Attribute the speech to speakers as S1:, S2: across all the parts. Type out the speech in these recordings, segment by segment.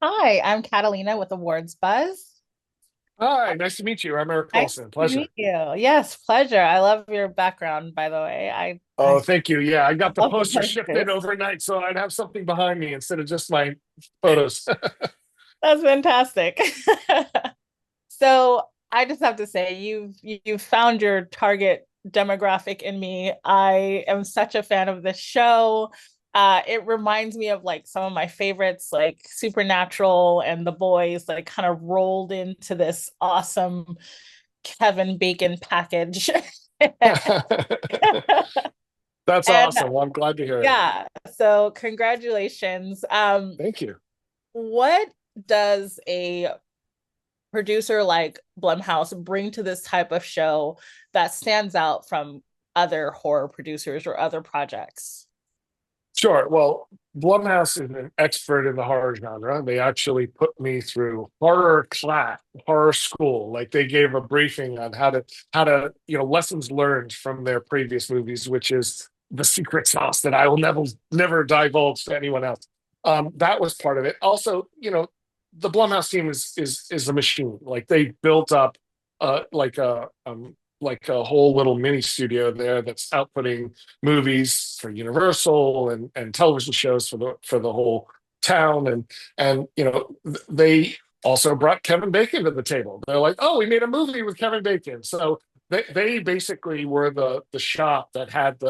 S1: Hi, I'm Catalina with Awards Buzz.
S2: Hi, nice to meet you. I'm Erik
S1: Nice
S2: Oleson.
S1: to
S2: Pleasure.
S1: meet you. Yes, pleasure. I love your background, by the way. I
S2: Oh, thank you. Yeah, I got the
S1: love the
S2: poster shifted
S1: posters.
S2: overnight, so I'd have something behind me instead of just my photos.
S1: That's fantastic. So I just have to say, you've found your target demographic in me. I am such a fan of this show. It reminds me of like some of my favorites, like Supernatural and The Boys, like kind of rolled into this awesome Kevin Bacon package.
S2: That's
S1: And
S2: awesome. Well, I'm glad to hear it.
S1: yeah, so congratulations.
S2: Thank you.
S1: What does a producer like Blumhouse bring to this type of show that stands out from other horror producers or other projects?
S2: Sure. Well, Blumhouse is an expert in the horror genre. They actually put me through horror class, horror school. Like they gave a briefing on how to lessons learned from their previous movies, which is the secret sauce that I will never divulge to anyone else. That was part of it. Also, the Blumhouse team is a machine. Like they built up like a whole little mini studio there that's outputting movies for Universal and television shows for the whole town and they also brought Kevin Bacon to the table. They're like, oh, we made a movie with Kevin Bacon. So they basically were the shop that had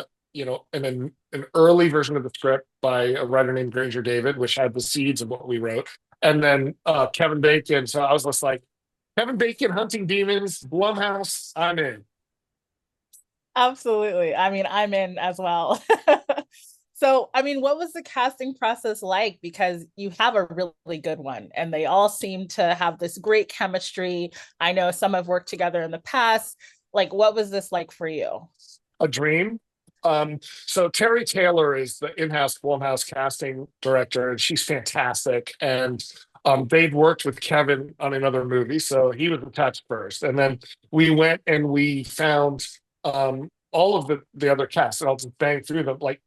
S2: an early version of the script by a writer named Granger David, which had the seeds of what we wrote, and then Kevin Bacon. So I was just like, Kevin Bacon hunting demons, Blumhouse, I'm in.
S1: Absolutely. I mean, I'm in as well. So, I mean, what was the casting process like? Because you have a really good one, and they all seem to have this great chemistry. I know some have worked together in the past. Like, what was this like for you?
S2: A dream. So Terry Taylor is the in-house Blumhouse casting director, and she's fantastic. And they'd worked with Kevin on another movie, so he was attached first. And then we went and we found all of the other cast, and I'll just bang through them. Like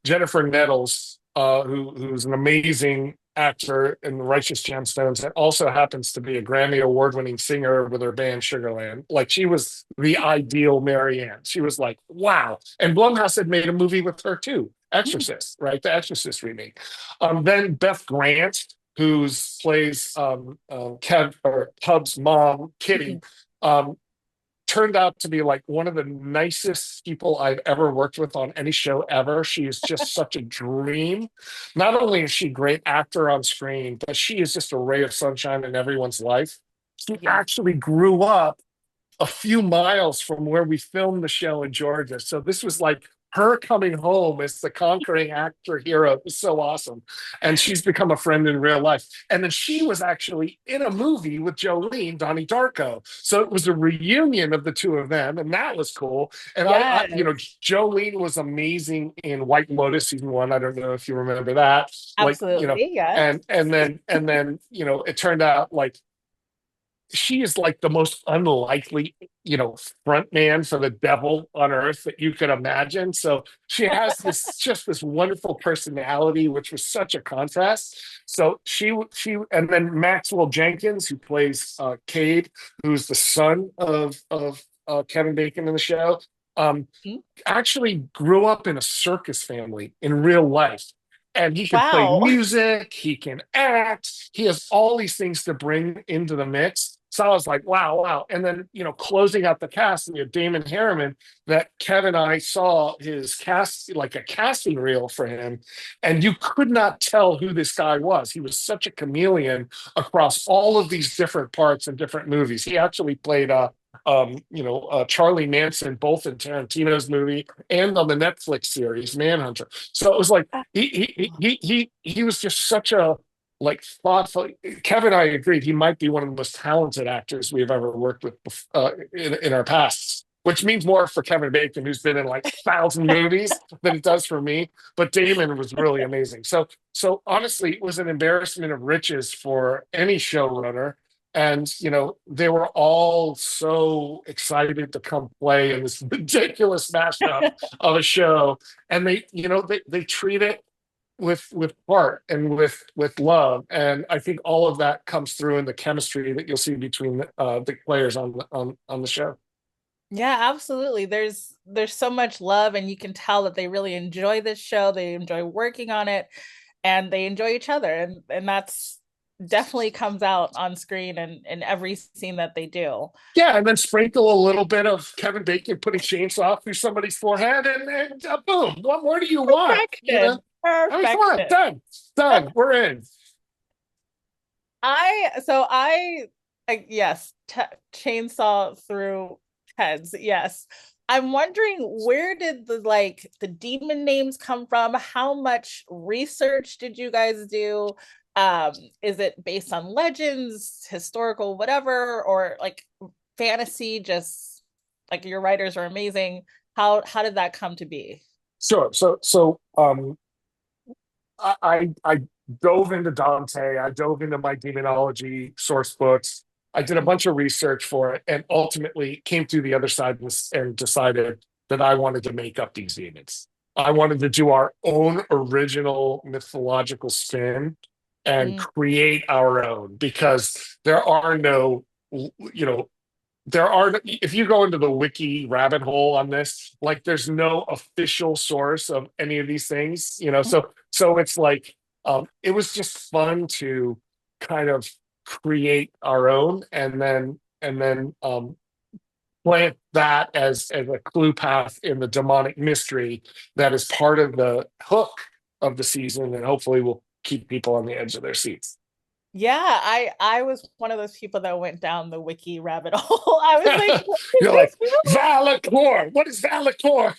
S2: Jennifer Nettles, who's an amazing actor in The Righteous Gemstones, and also happens to be a Grammy award-winning singer with her band Sugarland. Like she was the ideal Marianne. She was like, wow. And Blumhouse had made a movie with her too, Exorcist, right? The Exorcist remake. Then Beth Grant, who's plays Kev or Pub's mom, Kitty. Um, Turned out to be like one of the nicest people I've ever worked with on any show ever. She is just such a dream. Not only is she a great actor on screen, but she is just a ray of sunshine in everyone's life. She actually grew up a few miles from where we filmed the show in Georgia. So this was like her coming home as the conquering actor hero. It was so awesome. And she's become a friend in real life. And then she was actually in a movie with Jolene, Donnie Darko. So it was a reunion of the two of them. And that was cool. And
S1: Yes,
S2: Jolene was amazing in White Lotus season one. I don't know if you remember that. Like,
S1: absolutely. Yes.
S2: and then it turned out like she is like the most unlikely, front man for the devil on earth that you could imagine. So she has this wonderful personality, which was such a contrast. So and then Maxwell Jenkins, who plays Cade, who's the son of Kevin Bacon in the show, um, actually grew up in a circus family in real life. And he can play
S1: Wow.
S2: music, he can act, he has all these things to bring into the mix. So I was like, wow, wow. And then, closing out the cast, and you have Damon Harriman, that Kevin and I saw his cast, like a casting reel for him, and you could not tell who this guy was. He was such a chameleon across all of these different parts and different movies. He actually played Charlie Manson, both in Tarantino's movie and on the Netflix series Manhunter. So it was like he was just such a like thoughtful. Kevin and I agreed he might be one of the most talented actors we've ever worked with in our past. Which means more for Kevin Bacon, who's been in like 1,000 movies, than it does for me. But Damon was really amazing. So honestly, it was an embarrassment of riches for any showrunner, and they were all so excited to come play in this ridiculous mashup of a show, and they treat it with heart and with love, and I think all of that comes through in the chemistry that you'll see between the players on the show.
S1: Yeah, absolutely. There's so much love, and you can tell that they really enjoy this show. They enjoy working on it, and they enjoy each other, and that's definitely comes out on screen and in every scene that they do.
S2: Yeah, and then sprinkle a little bit of Kevin Bacon putting chainsaw through somebody's forehead, and boom. What more do you want? You know,
S1: Perfection.
S2: I mean, come on,
S1: Perfection.
S2: done. We're in.
S1: Yes, chainsaw through heads. Yes. I'm wondering, where did the demon names come from? How much research did you guys do? Is it based on legends, historical, whatever, or like fantasy? Just like your writers are amazing. How did that come to be?
S2: Sure. I dove into Dante. I dove into my demonology source books. I did a bunch of research for it, and ultimately came through the other side and decided that I wanted to make up these demons. I wanted to do our own original mythological spin and
S1: Mm,
S2: create our own, because there are no, you know, there are, if you go into the wiki rabbit hole on this, like there's no official source of any of these things, so it's like, it was just fun to kind of create our own, and then plant that as a clue path in the demonic mystery that is part of the hook of the season, and hopefully will keep people on the edge of their seats.
S1: yeah, I was one of those people that went down the wiki rabbit hole. I was like, what is
S2: You're like,
S1: this really?
S2: Valakor. What is Valakor?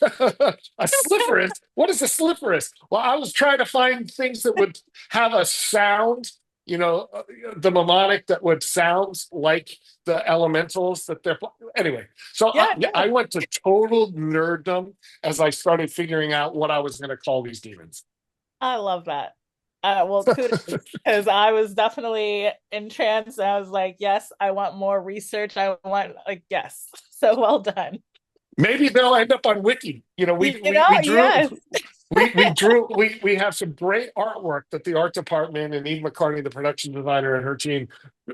S2: A slipperist. What is a slipperist? Well, I was trying to find things that would have a sound, the mnemonic that would sound like the elementals that they're. Anyway, so
S1: Yeah,
S2: I
S1: no,
S2: went to total nerddom as I started figuring out what I was going to call these demons.
S1: I love that. Well, kudos, because I was definitely entranced. I was like, yes, I want more research. I want like, yes. So well done.
S2: Maybe they'll end up on Wiki. We drew
S1: Yes.
S2: we have some great artwork that the art department and Eve McCartney, the production designer, and her team,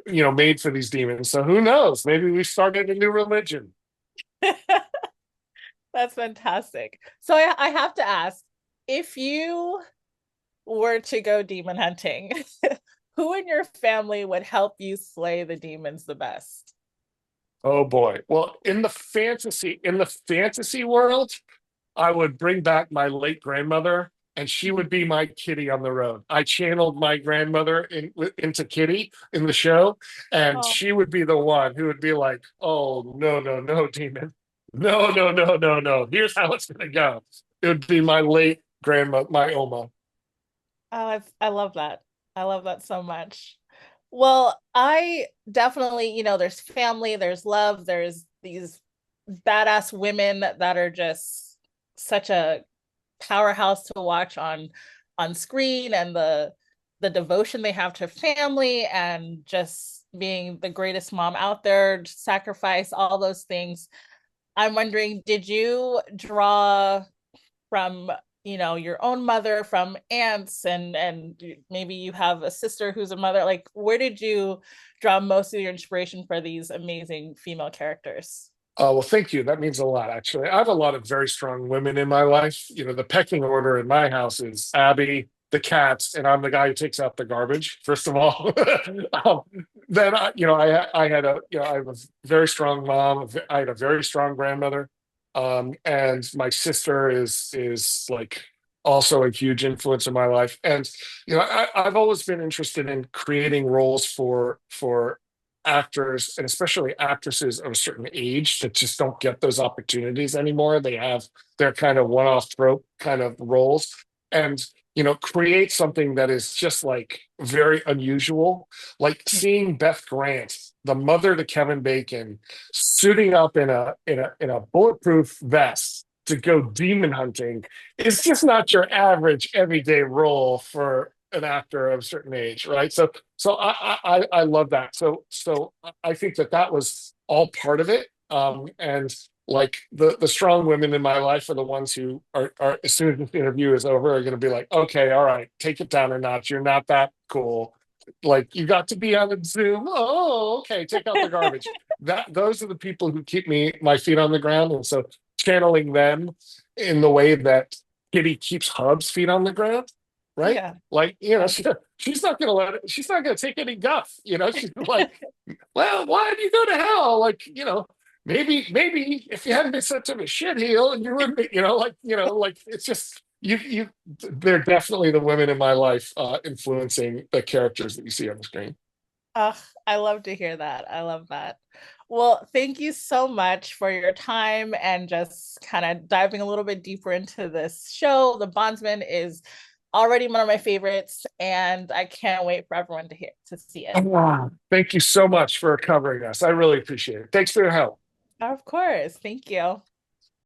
S2: made for these demons. So who knows? Maybe we started a new religion.
S1: That's fantastic. So I have to ask, if you were to go demon hunting, who in your family would help you slay the demons the best?
S2: Oh boy. Well, in the fantasy world, I would bring back my late grandmother, and she would be my Kitty on the road. I channeled my grandmother into Kitty in the show, and
S1: Oh,
S2: she would be the one who would be like, "Oh no, no, no, demon, no, no, no, no, no. Here's how it's gonna go." It would be my late grandma, my Oma.
S1: I love that. I love that so much. Well, I definitely, there's family, there's love, there's these badass women that are just such a powerhouse to watch on screen, and the devotion they have to family, and just being the greatest mom out there, sacrifice, all those things. I'm wondering, did you draw from your own mother, from aunts, and maybe you have a sister who's a mother? Like, where did you draw most of your inspiration for these amazing female characters?
S2: Oh, well, thank you. That means a lot, actually. I have a lot of very strong women in my life. The pecking order in my house is Abby, the cats, and I'm the guy who takes out the garbage, first of all. um, then, I had I have a very strong mom. I had a very strong grandmother. And my sister is like also a huge influence in my life. And, I've always been interested in creating roles for actors, and especially actresses of a certain age, that just don't get those opportunities anymore. They have their kind of one-off trope kind of roles, and create something that is just like very unusual, like seeing Beth Grant, the mother to Kevin Bacon, suiting up in a bulletproof vest to go demon hunting, is just not your average everyday role for an actor of a certain age, right? So I love that. So I think that was all part of it. And like the strong women in my life are the ones who are as soon as this interview is over are going to be like, okay, all right, take it down a notch. You're not that cool. Like you got to be on a Zoom. Oh, okay, take out the garbage. That those are the people who keep me my feet on the ground, and so channeling them in the way that Kitty keeps Hub's feet on the ground, right?
S1: Yeah.
S2: Like she's not going to let it. She's not going to take any guff. She's like, well, why did you go to hell? Like, maybe if you hadn't been such of a shitheel, you wouldn't be, like it's just they're definitely the women in my life influencing the characters that you see on the screen.
S1: Ugh, I love to hear that. I love that. Well, thank you so much for your time and just kind of diving a little bit deeper into this show. The Bondsman is already one of my favorites, and I can't wait for everyone to see it.
S2: Wow. Thank you so much for covering us. I really appreciate it. Thanks for your help.
S1: Of course. Thank you.